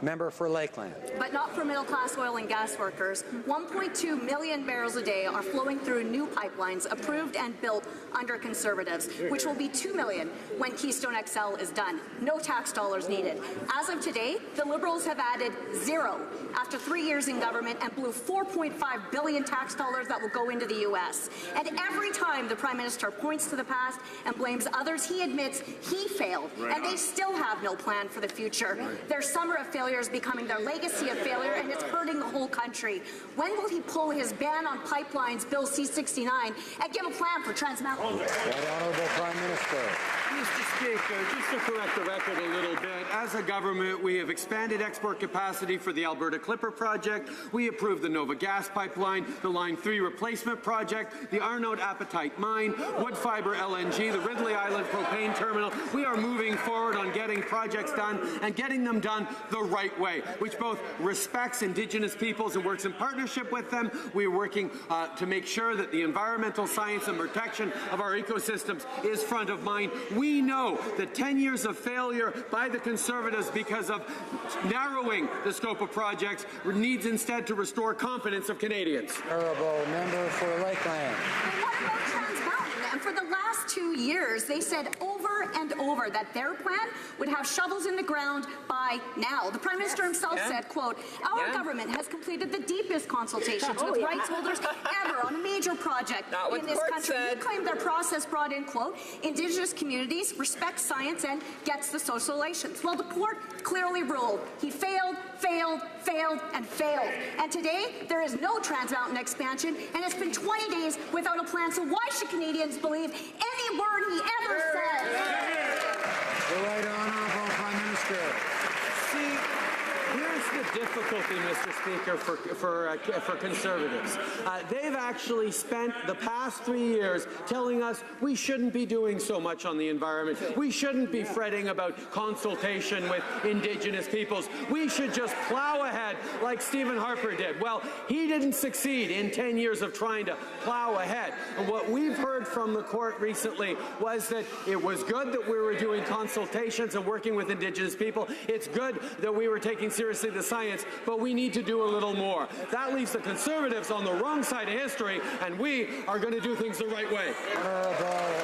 Member for Lakeland. But not for middle-class oil and gas workers. 1.2 million barrels a day are flowing through new pipelines approved and built under Conservatives, which will be 2 million when Keystone XL is done. No tax dollars needed. As of today, the Liberals have added zero after 3 years in government and blew $4.5 billion tax dollars that will go into the U.S. And every time the Prime Minister points to the past and blames others, he admits he failed, and they still have no plan for the future. Their summer of failure is becoming their legacy of failure, and it's hurting the whole country. When will he pull his ban on pipelines, Bill C-69, and give a plan for Trans Mountain? Right Honourable Prime Minister. Mr. Speaker, just to correct the record a little bit, as a government, we have expanded export capacity for the Alberta Clipper project. We approved the Nova Gas Pipeline, the Line 3 replacement project, the Arnold Apatite Mine, Wood Fibre LNG, the Ridley Island propane terminal. We are moving forward on getting projects done and getting them done the right way, which both respects Indigenous peoples and works in partnership with them. We are working to make sure that the environmental science and protection of our ecosystems is front of mind. We know that 10 years of failure by the Conservatives because of narrowing the scope of projects needs instead to restore confidence of Canadians. Honourable Member for Lakeland. And what about Trans Mountain? And for the last 2 years, they said over and over that their plan would have shovels in the ground by now. The Prime Minister himself said, quote, our government has completed the deepest consultations with rights holders ever on a major project in this country. He claimed their process brought in, quote, Indigenous communities, respects science, and gets the social relations. Well, the court clearly ruled he failed, failed, failed, and failed. And today, there is no Trans Mountain expansion, and it's been 20 days without a plan. So why should Canadians believe any word he ever says? The Right Honourable Prime Minister. See, here's the difficulty, Mr. Speaker, for Conservatives. They've actually spent the past 3 years telling us we shouldn't be doing so much on the environment. We shouldn't be fretting about consultation with Indigenous peoples. We should just plow ahead like Stephen Harper did. Well, he didn't succeed in 10 years of trying to plow ahead. And what we've heard from the court recently was that it was good that we were doing consultations and working with Indigenous people. It's good that we were taking seriously the science, but we need to do a little more. That leaves the Conservatives on the wrong side of history, and we are going to do things the right way. Honourable